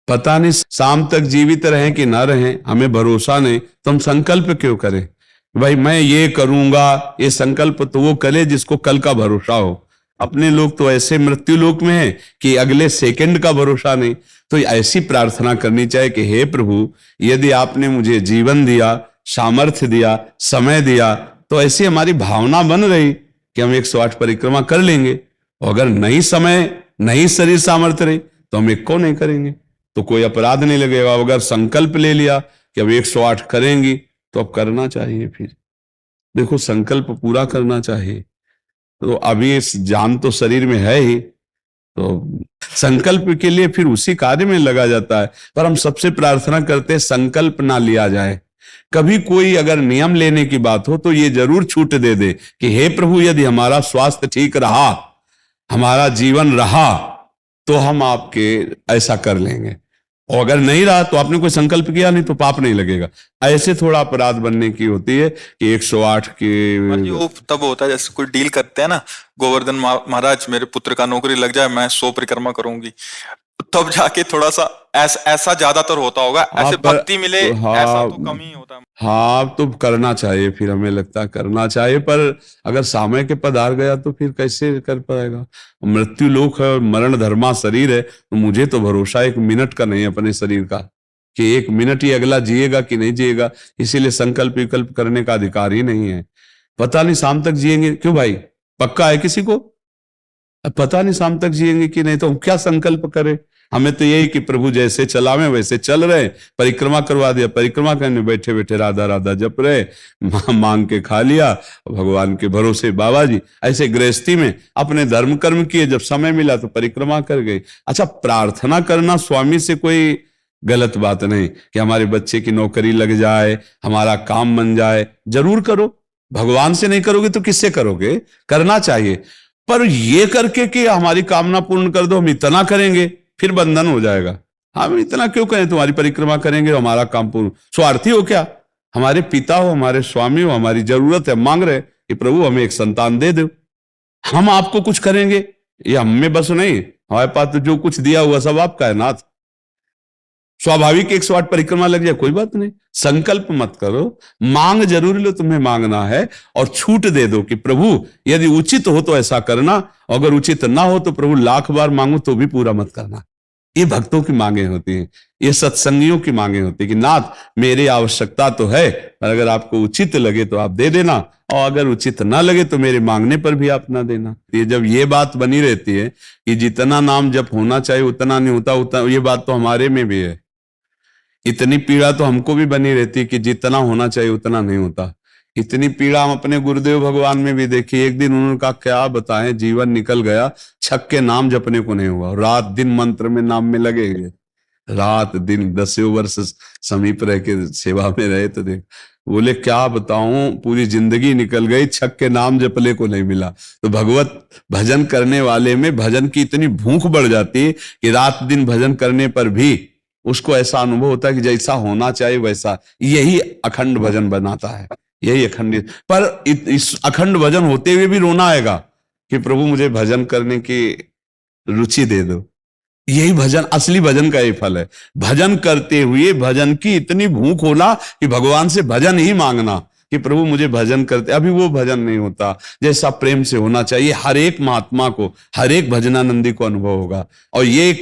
पता नहीं शाम तक जीवित रहें कि ना रहें, हमें भरोसा नहीं, तो हम संकल्प क्यों करें? भाई मैं ये करूंगा, ये संकल्प तो वो करे जिसको कल का भरोसा हो। अपने लोग तो ऐसे मृत्यु लोक में है कि अगले सेकंड का भरोसा नहीं। तो ऐसी प्रार्थना करनी चाहिए कि हे प्रभु, यदि आपने मुझे जीवन दिया, सामर्थ्य दिया, समय दिया, तो ऐसी हमारी भावना बन रही कि हम 108 परिक्रमा कर लेंगे। और अगर नहीं समय, नहीं शरीर सामर्थ्य रही, तो हम एक को नहीं करेंगे, तो कोई अपराध नहीं लगेगा। अगर संकल्प ले लिया कि अब 108 करेंगी, तो अब करना चाहिए। फिर देखो, संकल्प पूरा करना चाहिए। तो अभी इस जान तो शरीर में है ही, तो संकल्प के लिए फिर उसी कार्य में लगा जाता है। पर हम सबसे प्रार्थना करते हैं संकल्प ना लिया जाए। कभी कोई अगर नियम लेने की बात हो तो ये जरूर छूट दे दे कि हे प्रभु, यदि हमारा स्वास्थ्य ठीक रहा, हमारा जीवन रहा, तो हम आपके ऐसा कर लेंगे। और अगर नहीं रहा तो आपने कोई संकल्प किया नहीं, तो पाप नहीं लगेगा। ऐसे थोड़ा अपराध बनने की होती है कि 108 के। वो तब होता है जैसे कोई डील करते हैं ना, गोवर्धन महाराज मेरे पुत्र का नौकरी लग जाए, मैं 100 परिक्रमा करूंगी, तब जाके थोड़ा सा ऐसा ज्यादातर होता होगा। ऐसे भक्ति मिले ऐसा तो कम ही होता है। हाँ, तो करना चाहिए, फिर हमें लगता है करना चाहिए। पर अगर समय के पधार गया तो फिर कैसे कर पाएगा? मृत्यु लोक है, मरण धर्मा शरीर है, तो मुझे तो भरोसा 1 मिनट का नहीं अपने शरीर का कि 1 मिनट ही अगला जिएगा कि नहीं जिएगा। इसीलिए संकल्प विकल्प करने का अधिकार ही नहीं है। पता नहीं शाम तक जिएंगे, क्यों भाई? पक्का है किसी को? पता नहीं शाम तक जिएंगे कि नहीं, तो हम क्या संकल्प करें? हमें तो यही कि प्रभु जैसे चलावे वैसे चल रहे। परिक्रमा करवा दिया, परिक्रमा करने बैठे बैठे राधा राधा जप रहे, मांग के खा लिया, भगवान के भरोसे बाबा जी। ऐसे गृहस्थी में अपने धर्म कर्म किए, जब समय मिला तो परिक्रमा कर गए। अच्छा, प्रार्थना करना स्वामी से कोई गलत बात नहीं कि हमारे बच्चे की नौकरी लग जाए, हमारा काम बन जाए, जरूर करो। भगवान से नहीं करोगे तो किससे करोगे? करना चाहिए। पर ये करके कि हमारी कामना पूर्ण कर दो, हम इतना करेंगे, फिर बंधन हो जाएगा। हम इतना क्यों करें? तुम्हारी परिक्रमा करेंगे, हमारा काम पूर्ण। स्वार्थी हो क्या? हमारे पिता हो, हमारे स्वामी हो, हमारी जरूरत है, मांग रहे कि प्रभु हमें एक संतान दे दो, हम आपको कुछ करेंगे। ये हम में बस नहीं, हमारे पास तो जो कुछ दिया हुआ सब आपका है नाथ। स्वाभाविक 108 परिक्रमा लग जाए, कोई बात नहीं। संकल्प मत करो, मांग जरूर लो, तुम्हें मांगना है। और छूट दे दो कि प्रभु यदि उचित हो तो ऐसा करना, अगर उचित ना हो तो प्रभु लाख बार मांगो तो भी पूरा मत करना। ये भक्तों की मांगे होती हैं, ये सत्संगियों की मांगे होती है कि नाथ मेरी आवश्यकता तो है, पर अगर आपको उचित लगे तो आप दे देना, और अगर उचित ना लगे तो मेरे मांगने पर भी आप ना देना। ये जब ये बात बनी रहती है कि जितना नाम जप होना चाहिए उतना नहीं होता, उतना, ये बात तो हमारे में भी है। इतनी पीड़ा तो हमको भी बनी रहती है कि जितना होना चाहिए उतना नहीं होता। इतनी पीड़ा हम अपने गुरुदेव भगवान में भी देखी। एक दिन उन्होंने कहा क्या बताएं, जीवन निकल गया, छक के नाम जपने को नहीं हुआ, रात दिन मंत्र में नाम में लगे गए, रात दिन 10 वर्ष समीप रह के सेवा में रहे। तो देख, बोले क्या बताऊं, पूरी जिंदगी निकल गई, छक के नाम जपले को नहीं मिला। तो भगवत भजन करने वाले में भजन की इतनी भूख बढ़ जाती है कि रात दिन भजन करने पर भी उसको ऐसा अनुभव होता है कि जैसा होना चाहिए वैसा। यही अखंड भजन बनाता है, यही अखंड। पर इस अखंड भजन होते हुए भी रोना आएगा कि प्रभु मुझे भजन करने की रुचि दे दो। यही भजन, असली भजन का ये फल है। भजन करते हुए भजन की इतनी भूख होना कि भगवान से भजन ही मांगना कि प्रभु मुझे भजन करते। अभी वो भजन नहीं होता जैसा प्रेम से होना चाहिए। हर एक महात्मा को, हर एक भजनानंदी को अनुभव होगा, और ये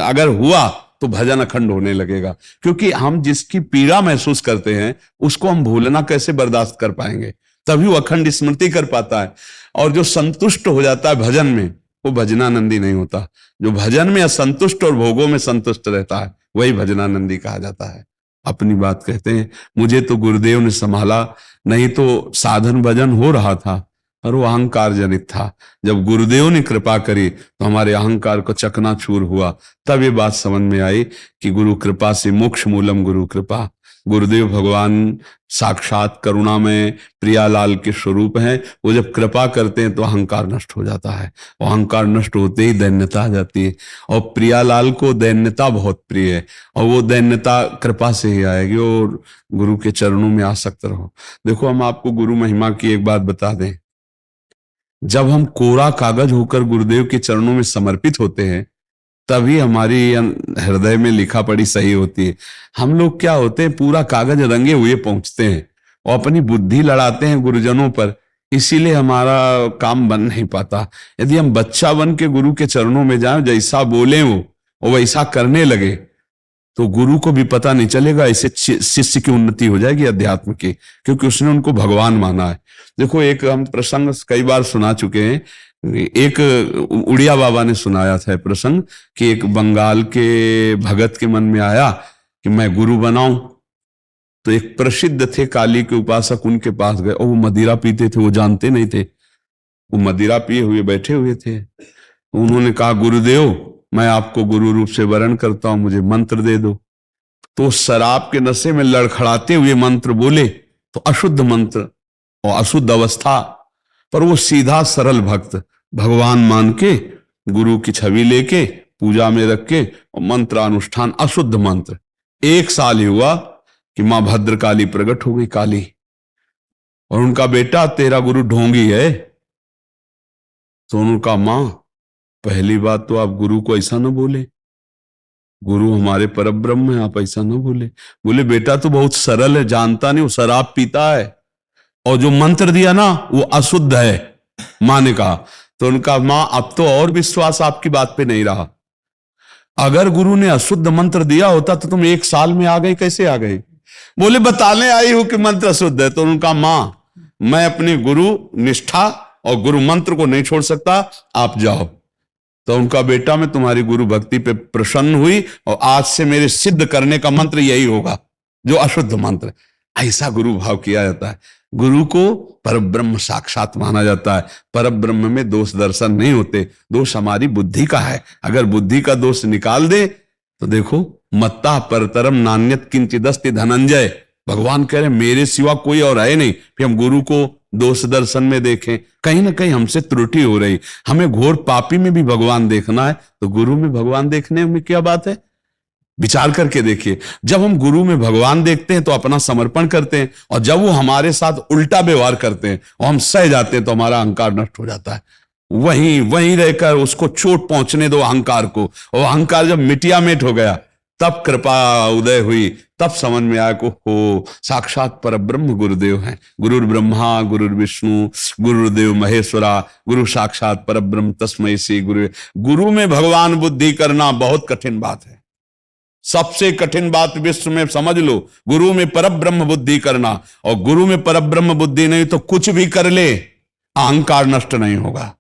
अगर हुआ तो भजन अखंड होने लगेगा। क्योंकि हम जिसकी पीड़ा महसूस करते हैं उसको हम भूलना कैसे बर्दाश्त कर पाएंगे? तभी वो अखंड स्मृति कर पाता है। और जो संतुष्ट हो जाता है भजन में, वो भजनानंदी नहीं होता। जो भजन में असंतुष्ट और भोगों में संतुष्ट रहता है वही भजनानंदी कहा जाता है। अपनी बात कहते हैं, मुझे तो गुरुदेव ने संभाला, नहीं तो साधन भजन हो रहा था, पर वो अहंकार जनित था। जब गुरुदेव ने कृपा करी तो हमारे अहंकार को चकनाचूर हुआ। तब ये बात समझ में आई कि गुरु कृपा से मोक्ष मूलम गुरु कृपा। गुरुदेव भगवान साक्षात करुणा में प्रियालाल के स्वरूप हैं। वो जब कृपा करते हैं तो अहंकार नष्ट हो जाता है, और अहंकार नष्ट होते ही दैन्यता आ जाती है। और प्रियालाल को दैन्यता बहुत प्रिय है, और वो दैन्यता कृपा से ही आएगी। और गुरु के चरणों में आसक्त रहो। देखो, हम आपको गुरु महिमा की एक बात बता दें, जब हम कोरा कागज होकर गुरुदेव के चरणों में समर्पित होते हैं तभी हमारी हृदय में लिखा पढ़ी सही होती है। हम लोग क्या होते हैं, पूरा कागज रंगे हुए पहुंचते हैं और अपनी बुद्धि लड़ाते हैं गुरुजनों पर, इसीलिए हमारा काम बन नहीं पाता। यदि हम बच्चा बन के गुरु के चरणों में जाएं, जैसा बोले वो वैसा करने लगे, तो गुरु को भी पता नहीं चलेगा, ऐसे शिष्य की उन्नति हो जाएगी अध्यात्म की, क्योंकि उसने उनको भगवान माना है। देखो, एक हम प्रसंग कई बार सुना चुके हैं, एक उड़िया बाबा ने सुनाया था प्रसंग कि एक बंगाल के भगत के मन में आया कि मैं गुरु बनाऊं, तो एक प्रसिद्ध थे काली के उपासक उनके पास गए, और वो मदिरा पीते थे, वो जानते नहीं थे, वो मदिरा पिए हुए बैठे हुए थे। उन्होंने कहा, गुरुदेव मैं आपको गुरु रूप से वरण करता हूं, मुझे मंत्र दे दो। तो शराब के नशे में लड़खड़ाते हुए मंत्र बोले, तो अशुद्ध मंत्र और अशुद्ध अवस्था, पर वो सीधा सरल भक्त भगवान मान के गुरु की छवि लेके पूजा में रख के और मंत्र अनुष्ठान, अशुद्ध मंत्र। 1 साल ही हुआ कि मां भद्रकाली प्रकट हो गई, काली, और उनका बेटा तेरा गुरु ढोंगी है। तो उनका मां, पहली बात तो आप गुरु को ऐसा ना बोले, गुरु हमारे परब्रह्म है, आप ऐसा ना बोले। बोले बेटा तो बहुत सरल है, जानता नहीं, वो शराब पीता है, और जो मंत्र दिया ना वो अशुद्ध है, मां ने कहा। तो उनका मां, अब तो और विश्वास आपकी बात पे नहीं रहा, अगर गुरु ने अशुद्ध मंत्र दिया होता तो तुम 1 साल में आ गए, कैसे आ गए? बोले बताने आई हूं कि मंत्र अशुद्ध है। तो उनका मां, मैं अपने गुरु निष्ठा और गुरु मंत्र को नहीं छोड़ सकता, आप जाओ। तो उनका बेटा, मैं तुम्हारी गुरु भक्ति पे प्रसन्न हुई और आज से मेरे सिद्ध करने का मंत्र यही होगा जो अशुद्ध मंत्र। ऐसा गुरु भाव किया जाता है। गुरु को परब्रह्म साक्षात माना जाता है। परब्रह्म में दोष दर्शन नहीं होते, दोष हमारी बुद्धि का है। अगर बुद्धि का दोष निकाल दे तो देखो, मत्ता परतरम नान्यत किंचिदस्ति धनंजय, भगवान कह रहे मेरे सिवा कोई और है नहीं। फिर हम गुरु को दोष दर्शन में देखें, कहीं ना कहीं हमसे त्रुटि हो रही। हमें घोर पापी में भी भगवान देखना है, तो गुरु में भगवान देखने में क्या बात है? विचार करके देखिए, जब हम गुरु में भगवान देखते हैं तो अपना समर्पण करते हैं, और जब वो हमारे साथ उल्टा व्यवहार करते हैं और हम सह जाते हैं तो हमारा अहंकार नष्ट हो जाता है। वहीं रहकर उसको चोट पहुंचने दो अहंकार को, और अहंकार जब मिटिया मेट हो गया तब कृपा उदय हुई, तब समझ में आया को हो साक्षात परब्रह्म गुरुदेव हैं। गुरुर् ब्रह्मा गुरुर्विष्णु गुरुदेव महेश्वरा, गुरु साक्षात परब्रह्म तस्मै श्री गुरु। गुरु में भगवान बुद्धि करना बहुत कठिन बात है, सबसे कठिन बात विश्व में, समझ लो। गुरु में परब्रह्म बुद्धि करना, और गुरु में परब्रह्म बुद्धि नहीं तो कुछ भी कर ले, अहंकार नष्ट नहीं होगा।